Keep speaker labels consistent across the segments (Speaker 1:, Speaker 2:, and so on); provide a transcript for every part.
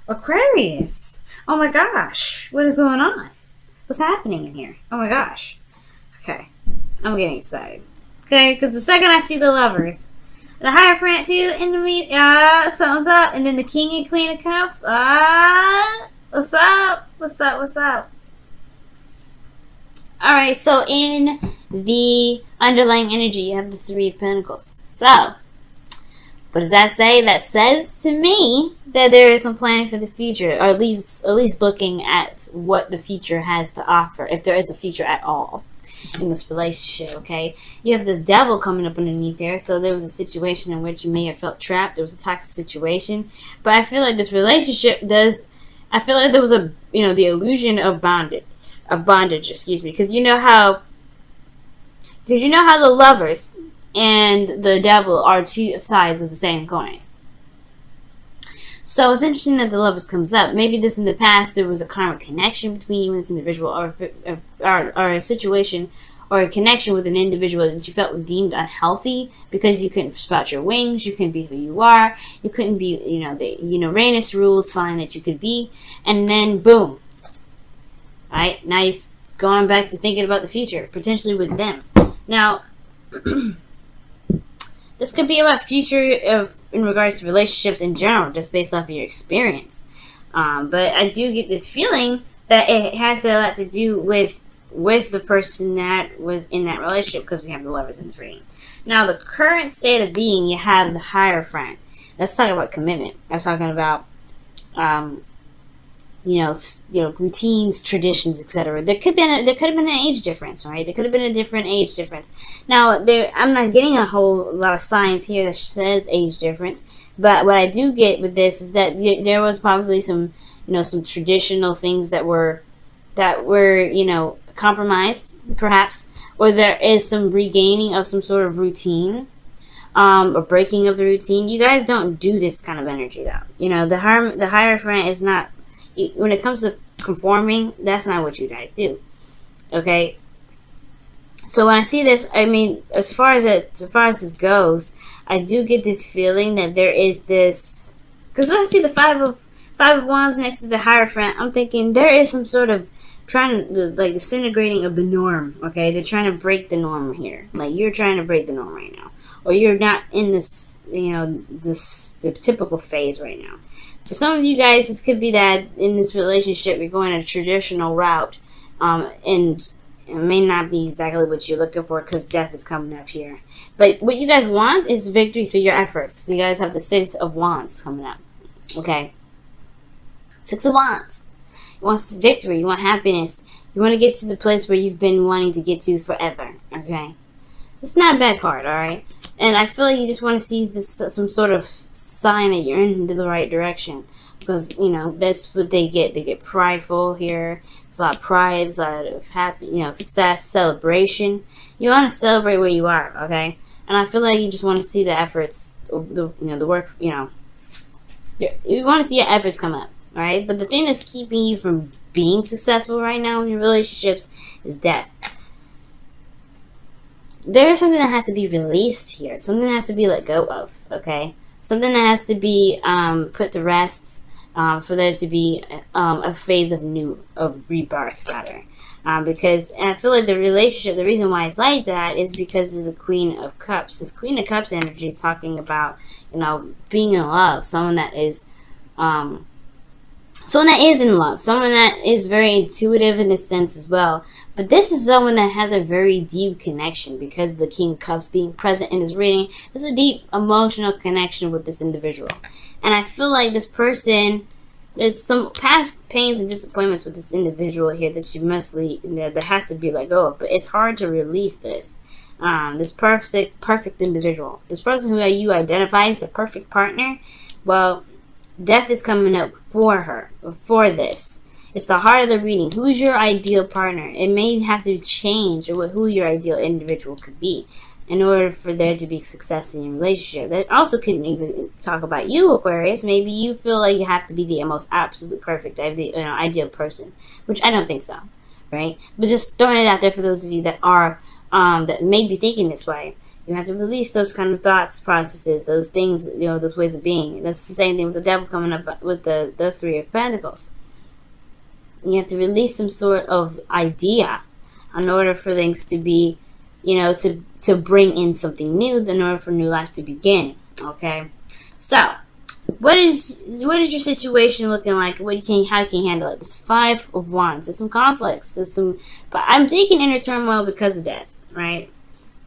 Speaker 1: Aquarius. Oh my gosh. What is going on? What's happening in here? Oh my gosh. Okay. I'm getting excited. Okay, because the second I see the lovers, the Hierophant too, in the meet, something's up. And then the King and Queen of Cups. What's up? What's up? What's up? Alright, so in the underlying energy, you have the Three of Pentacles. So, what does that say? That says to me that there is some planning for the future, or at least looking at what the future has to offer, if there is a future at all in this relationship. Okay, you have the Devil coming up underneath here, so there was a situation in which you may have felt trapped. There was a toxic situation, but I feel like this relationship does. I feel like there was a the illusion of bondage. Excuse me, because you know how. Did you know how the lovers and the Devil are two sides of the same coin? So it's interesting that the lovers comes up. Maybe this in the past there was a karmic connection between you and this individual, or a situation or a connection with an individual that you felt deemed unhealthy because you couldn't sprout your wings, you couldn't be who you are, you couldn't be the Uranus rules sign that you could be, and then boom. Alright, now you're going back to thinking about the future, potentially with them. Now, this could be about future in regards to relationships in general, just based off of your experience. But I do get this feeling that it has a lot to do with the person that was in that relationship, because we have the lovers in this reading. Now, the current state of being, you have the Hierophant. Let's talk about commitment. That's talking about routines, traditions, etc. There could have been an age difference, right? There could have been a different age difference. Now, I'm not getting a whole lot of science here that says age difference, but what I do get with this is that there was probably some traditional things that were compromised, perhaps, or there is some regaining of some sort of routine. A breaking of the routine. You guys don't do this kind of energy, though. The Hierophant is not. When it comes to conforming, that's not what you guys do. Okay. So when I see this, I mean, as far as this goes, I do get this feeling that there is this, because when I see the five of wands next to the Hierophant, I'm thinking there is some sort of disintegrating of the norm. Okay, they're trying to break the norm here. Like, you're trying to break the norm right now, or you're not in this, the typical phase right now. For some of you guys, this could be that in this relationship, you're going a traditional route, and it may not be exactly what you're looking for because death is coming up here. But what you guys want is victory through your efforts. So you guys have the Six of Wands coming up. Okay? Six of Wands. You want victory. You want happiness. You want to get to the place where you've been wanting to get to forever. Okay? It's not a bad card, alright? And I feel like you just want to see this some sort of sign that you're in the right direction. Because, that's what they get. They get prideful here. There's a lot of pride. There's a lot of happy, success, celebration. You want to celebrate where you are, okay? And I feel like you just want to see the efforts of the work, you want to see your efforts come up, alright? But the thing that's keeping you from being successful right now in your relationships is death. There's something that has to be released here. Something that has to be let go of, okay? Something that has to be put to rest for there to be a phase of rebirth, rather. Because, and I feel like the relationship, the reason why it's like that is because there's a Queen of Cups. This Queen of Cups energy is talking about, being in love. Someone that is in love. Someone that is very intuitive in this sense as well. But this is someone that has a very deep connection because of the King of Cups being present in this reading. There's a deep emotional connection with this individual. And I feel like this person, there's some past pains and disappointments with this individual here that you that has to be let go of. But it's hard to release this. This perfect individual. This person who you identify as the perfect partner, well, death is coming up for this. It's the heart of the reading. Who's your ideal partner? It may have to change who your ideal individual could be in order for there to be success in your relationship. That also couldn't even talk about you, Aquarius. Maybe you feel like you have to be the most absolute perfect ideal person, which I don't think so, right? But just throwing it out there for those of you that are that may be thinking this way. You have to release those kind of thoughts, processes, those things, those ways of being. That's the same thing with the devil coming up with the Three of Pentacles. You have to release some sort of idea in order for things to be, to bring in something new, in order for new life to begin. Okay, so what is your situation looking like? How can you handle it? It's Five of Wands. There's some conflicts. But I'm thinking inner turmoil because of death, right?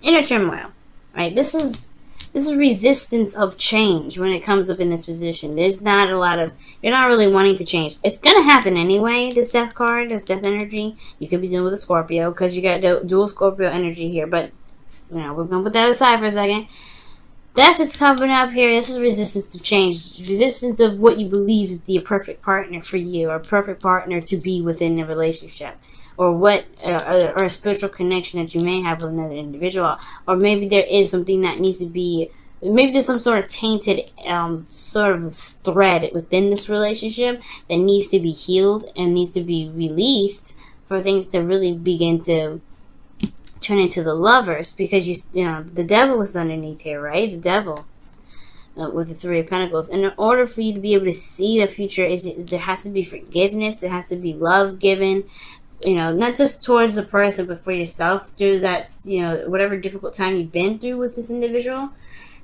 Speaker 1: Inner turmoil, right? This is resistance of change when it comes up in this position. There's not a lot of, you're not really wanting to change. It's gonna happen anyway. This death card, this death energy. You could be dealing with a Scorpio because you got dual Scorpio energy here. But we're gonna put that aside for a second. Death is coming up here. This is resistance to change. Resistance of what you believe is the perfect partner for you, or a perfect partner to be within a relationship, or or a spiritual connection that you may have with another individual. Or maybe there is something that needs to be, maybe there's some sort of tainted sort of thread within this relationship that needs to be healed and needs to be released for things to really begin to turn into the Lovers, because the devil was underneath here, right? The devil with the Three of Pentacles. And in order for you to be able to see the future, there has to be forgiveness, there has to be love given, not just towards the person, but for yourself through that, whatever difficult time you've been through with this individual.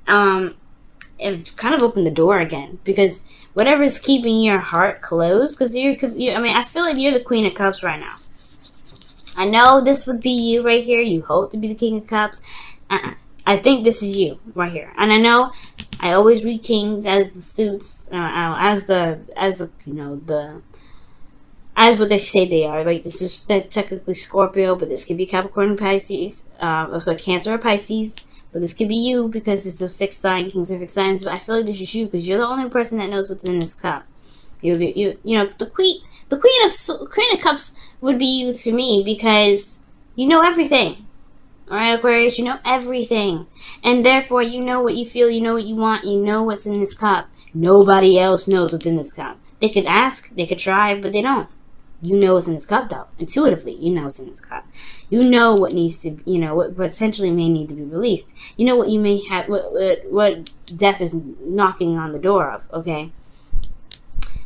Speaker 1: It kind of opened the door again, because whatever is keeping your heart closed, because I feel like you're the Queen of Cups right now. I know this would be you right here. You hope to be the King of Cups. I think this is you right here. And I know I always read Kings as the suits, as what they say they are. Right? This is technically Scorpio, but this could be Capricorn and Pisces. Also Cancer or Pisces. But this could be you because it's a fixed sign. Kings are fixed signs. But I feel like this is you because you're the only person that knows what's in this cup. The Queen of Cups would be you to me, because you know everything. Alright, Aquarius, you know everything. And therefore, you know what you feel, you know what you want, you know what's in this cup. Nobody else knows what's in this cup. They could ask, they could try, but they don't. You know what's in this cup, though. Intuitively, you know what's in this cup. You know what needs to, what potentially may need to be released. You know what you may have, what death is knocking on the door of, okay?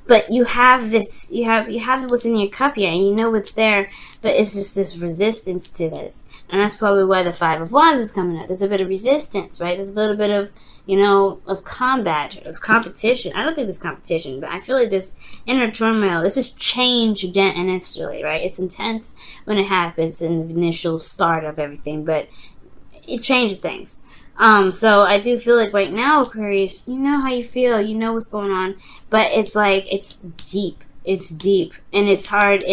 Speaker 1: But you have this, you have what's in your cup here, and you know what's there, but it's just this resistance to this. And that's probably why the Five of Wands is coming up. There's a bit of resistance, right? There's a little bit of, of combat, of competition. I don't think there's competition, but I feel like this inner turmoil, this is change initially, right? It's intense when it happens in the initial start of everything, but it changes things. So I do feel like right now, Aquarius, you know how you feel, you know what's going on, but it's like, it's deep, and it's hard,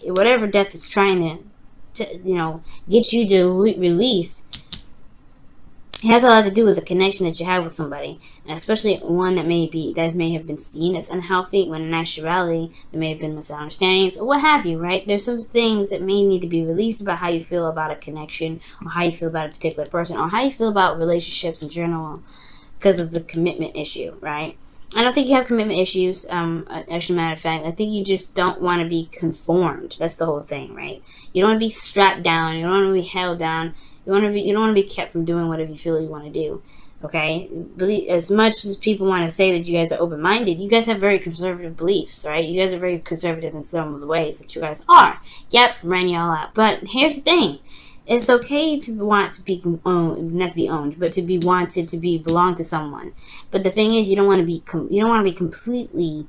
Speaker 1: whatever death is trying to get you to release, it has a lot to do with the connection that you have with somebody, and especially one that may have been seen as unhealthy, when in actuality there may have been misunderstandings or what have you, right? There's some things that may need to be released about how you feel about a connection, or how you feel about a particular person, or how you feel about relationships in general, because of the commitment issue, right? I don't think you have commitment issues. As a matter of fact, I think you just don't want to be conformed. That's the whole thing, right? You don't want to be strapped down. You don't want to be held down. You don't want to be kept from doing whatever you feel you want to do. Okay? As much as people want to say that you guys are open-minded, you guys have very conservative beliefs, right? You guys are very conservative in some of the ways that you guys are. Yep, ran y'all out. But here's the thing. It's okay to want to be owned, not to be owned, but to be wanted to belong to someone. But the thing is, you don't want to be completely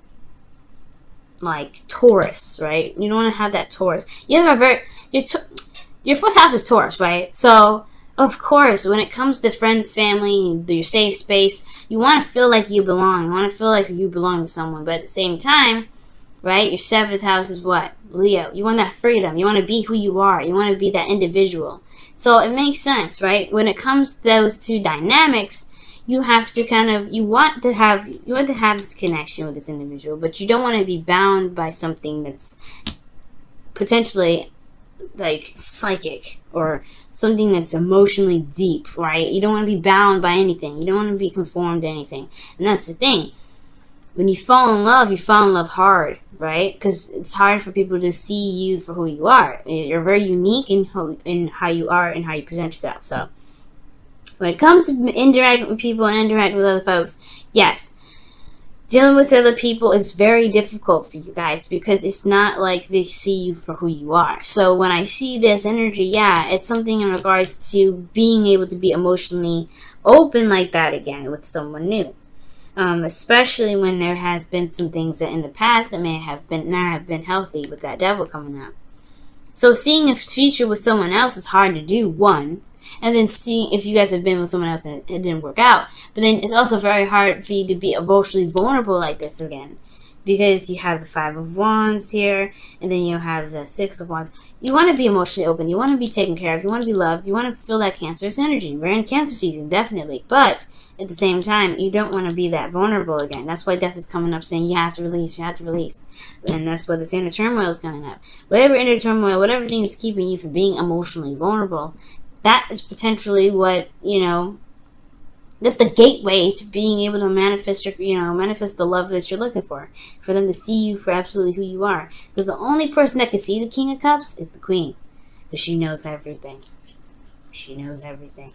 Speaker 1: like Taurus, right? You don't want to have that Taurus. You have your fourth house is Taurus, right? So of course, when it comes to friends, family, your safe space, you want to feel like you belong. You want to feel like you belong to someone. But at the same time, right? Your seventh house is what? Leo. You want that freedom. You want to be who you are. You want to be that individual. So it makes sense, right? When it comes to those two dynamics, you have to you want to have this connection with this individual, but you don't want to be bound by something that's potentially like psychic, or something that's emotionally deep, right? You don't want to be bound by anything. You don't want to be conformed to anything. And that's the thing. When you fall in love hard, right? Because it's hard for people to see you for who you are. You're very unique in how you are and how you present yourself. So when it comes to interacting with people and interacting with other folks, yes, dealing with other people is very difficult for you guys because it's not like they see you for who you are. So when I see this energy, yeah, it's something in regards to being able to be emotionally open like that again with someone new. Especially when there has been some things that in the past that may have been not have been healthy with that devil coming up. So seeing a future with someone else is hard to do, one. And then seeing if you guys have been with someone else and it didn't work out. But then it's also very hard for you to be emotionally vulnerable like this again. Because you have the Five of Wands here, and then you have the Six of Wands. You want to be emotionally open. You want to be taken care of. You want to be loved. You want to feel that Cancerous energy. We're in Cancer season, definitely. But at the same time, you don't want to be that vulnerable again. That's why death is coming up saying you have to release. You have to release. And that's why the inner turmoil is coming up. Whatever inner turmoil, whatever thing is keeping you from being emotionally vulnerable, that is potentially what, that's the gateway to being able to manifest manifest the love that you're looking for them to see you for absolutely who you are. Because the only person that can see the King of Cups is the Queen, because she knows everything. She knows everything.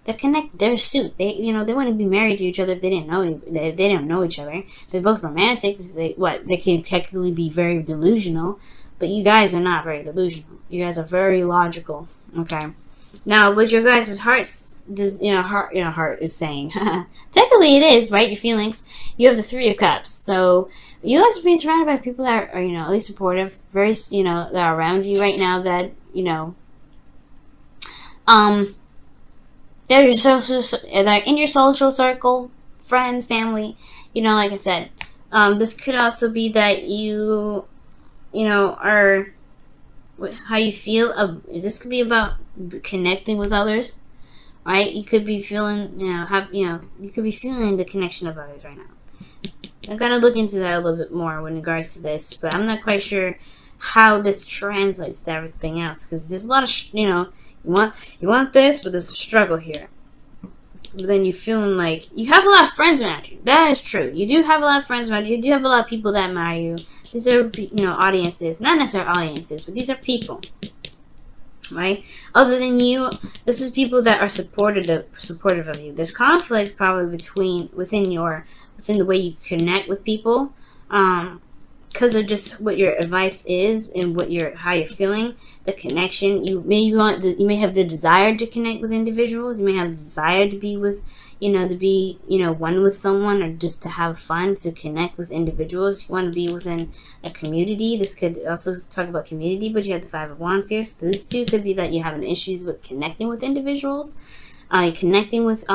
Speaker 1: They're connected. They're a suit. They wouldn't be married to each other if they didn't know each other. They're both romantic. They can technically be very delusional, but you guys are not very delusional. You guys are very logical. Okay. Now, what your guys' heart is saying. Technically, it is, right? Your feelings. You have the Three of Cups. So, you guys are being surrounded by people that are at least supportive, very, that are around you right now that, they're in your social circle, friends, family, like I said. This could also be that you are how you feel. This could be about connecting with others, right? You could be feeling, you could be feeling the connection of others right now. I've got to look into that a little bit more in regards to this, but I'm not quite sure how this translates to everything else, because there's a lot of, you want this, but there's a struggle here. But then you're feeling like you have a lot of friends around you. That is true. You do have a lot of friends around you. You do have a lot of people that admire you. These are, audiences. Not necessarily audiences, but these are people. Right? Other than you, this is people that are supportive of you. There's conflict probably within the way you connect with people. Because of just what your advice is and how you're feeling, the connection. You may have the desire to connect with individuals. You may have the desire to be with, one with someone, or just to have fun, to connect with individuals. You want to be within a community. This could also talk about community, but you have the Five of Wands here. So this too could be that you're having issues with connecting with individuals. You're connecting with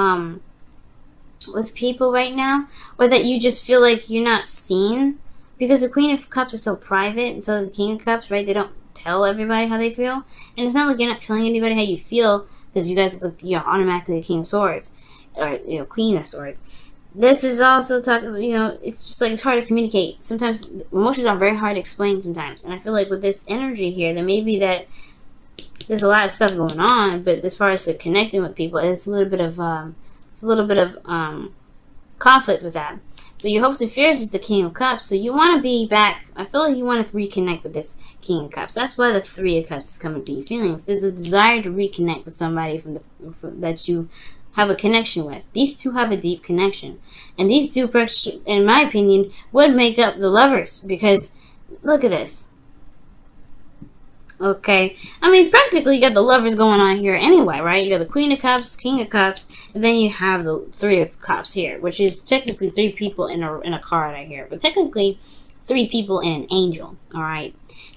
Speaker 1: people right now, or that you just feel like you're not seen. Because the Queen of Cups is so private, and so is the King of Cups, right? They don't tell everybody how they feel. And it's not like you're not telling anybody how you feel, because you guys you're automatically a King of Swords, or, Queen of Swords. This is also talking, it's just like it's hard to communicate. Sometimes emotions are very hard to explain sometimes. And I feel like with this energy here, there may be that there's a lot of stuff going on, but as far as the connecting with people, it's a little bit of conflict with that. But your hopes and fears is the King of Cups, so you want to be back. I feel like you want to reconnect with this King of Cups. That's why the Three of Cups is coming to your feelings. There's a desire to reconnect with somebody that you have a connection with. These two have a deep connection, and these two, in my opinion, would make up the lovers, because look at this. Okay, I mean, practically you got the lovers going on here anyway, right? You got the Queen of Cups, King of Cups, and then you have the Three of Cups here, which is technically three people in a card right here, but technically three people and an angel. All right,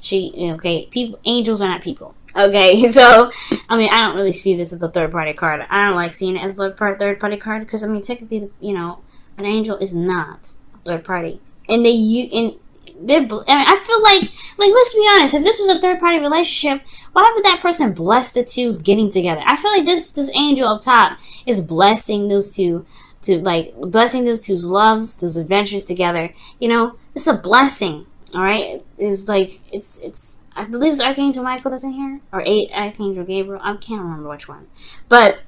Speaker 1: angels are not people. Okay, so I mean, I don't really see this as a third party card. I don't like seeing it as a third party card, because I mean, technically, an angel is not a third party, and I feel like let's be honest, if this was a third party relationship, why would that person bless the two getting together? I feel like this angel up top is blessing those two blessing those two's loves, those adventures together. It's a blessing. All right, it's like it's I believe it's Archangel Michael that's in here, or Archangel Gabriel. I can't remember which one, but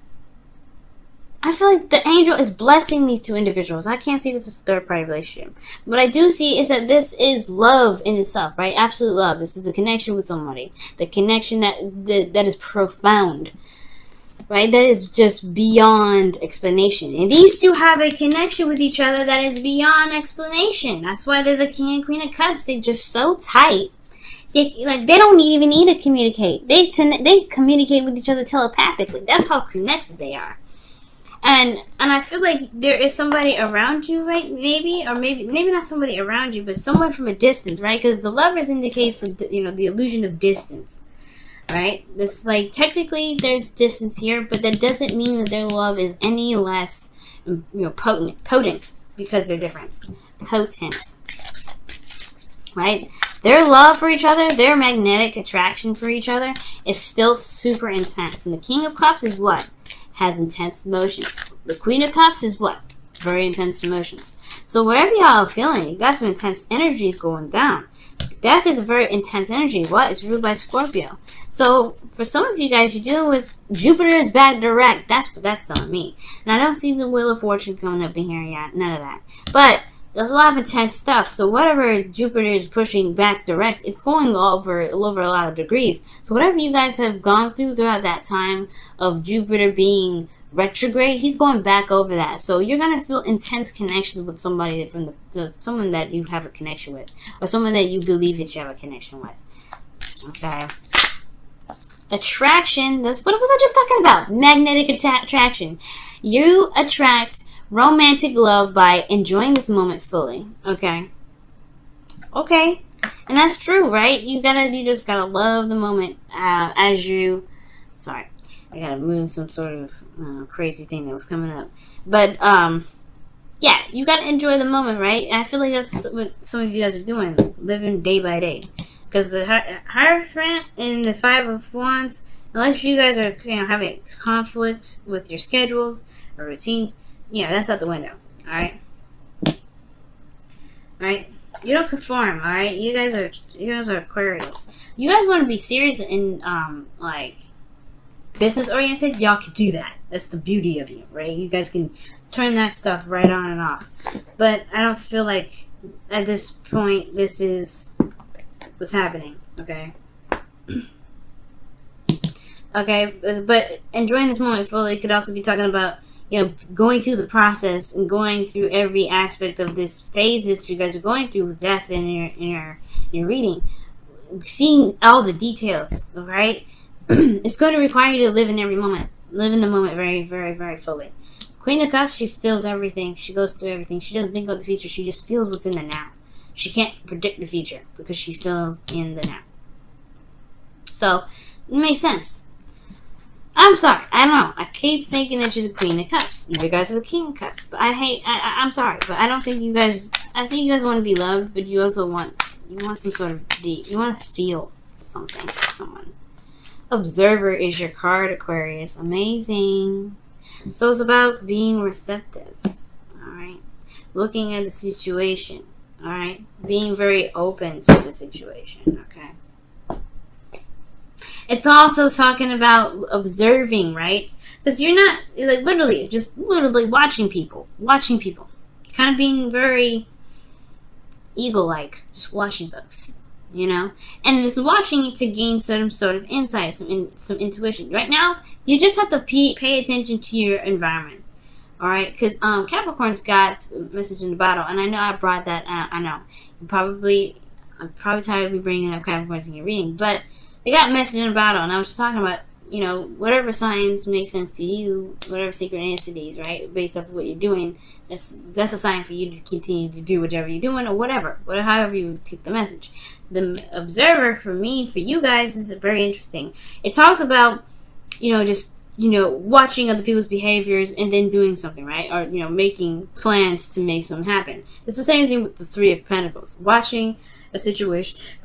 Speaker 1: I feel like the angel is blessing these two individuals. I can't see this as a third-party relationship. What I do see is that this is love in itself, right? Absolute love. This is the connection with somebody. The connection that is profound, right? That is just beyond explanation. And these two have a connection with each other that is beyond explanation. That's why they're the King and Queen of Cups. They're just so tight. They don't even need to communicate. They communicate with each other telepathically. That's how connected they are. And I feel like there is somebody around you, right? Maybe not somebody around you, but someone from a distance, right? Because the lovers indicates, the illusion of distance, right? This, like, technically there's distance here, but that doesn't mean that their love is any less, potent because they're different. Potent, right? Their love for each other, their magnetic attraction for each other is still super intense. And the King of Cups is what? Has intense emotions. The Queen of Cups is what? Very intense emotions. So wherever y'all are feeling, you got some intense energies going down. Death is a very intense energy. What? It's ruled by Scorpio. So for some of you guys, you're dealing with Jupiter is back direct. That's what that's telling me. And I don't see the Wheel of Fortune coming up in here yet. None of that. But there's a lot of intense stuff. So whatever Jupiter is pushing back direct, it's going over a lot of degrees. So whatever you guys have gone throughout that time of Jupiter being retrograde, he's going back over that. So you're gonna feel intense connections with somebody someone that you have a connection with, or someone that you believe that you have a connection with. Okay. Attraction. What was I just talking about? Magnetic attraction. You attract romantic love by enjoying this moment fully. Okay. And that's true, right? You just gotta love the moment sorry, I gotta move some sort of crazy thing that was coming up. But yeah, you gotta enjoy the moment, right? And I feel like that's what some of you guys are doing, living day by day. Because the Hierophant and the Five of Wands, unless you guys are having conflict with your schedules or routines, that's out the window. Alright? Alright? You don't conform, alright? You guys are Aquarius. You guys want to be serious and business oriented, y'all can do that. That's the beauty of you, right? You guys can turn that stuff right on and off. But I don't feel like at this point this is what's happening, okay? Okay, but enjoying this moment fully could also be talking about going through the process and going through every aspect of this phase that you guys are going through with death in your reading, seeing all the details. All right, it's going to require you to live in every moment, live in the moment very, very, very fully. Queen of Cups, she feels everything. She goes through everything. She doesn't think about the future. She just feels what's in the now. She can't predict the future because she feels in the now. So it makes sense. I'm sorry. I don't know. I keep thinking that you're the Queen of Cups. You guys are the King of Cups. But I'm sorry. But I don't think you guys... I think you guys want to be loved, but you also want some sort of deep... You want to feel something for someone. Observer is your card, Aquarius. Amazing. So it's about being receptive. Alright? Looking at the situation. Alright? Being very open to the situation. Okay? It's also talking about observing, right? Because you're not, literally watching people. Kind of being very eagle-like, just watching folks, And it's watching to gain some sort of insight, some intuition. Right now, you just have to pay attention to your environment, all right? Because Capricorn's got a message in the bottle, and I know I brought that out. I know. I'm probably tired of me bringing up Capricorns in your reading, but they got a message in a bottle, and I was just talking about, whatever signs make sense to you, whatever synchronicities, right, based off of what you're doing, that's a sign for you to continue to do whatever you're doing, or however you take the message. The observer, for you guys, is very interesting. It talks about, watching other people's behaviors and then doing something, right, or, making plans to make something happen. It's the same thing with the Three of Pentacles. Watching a situation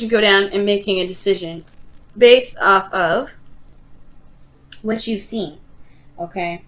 Speaker 1: go down and making a decision based off of what you've seen, okay?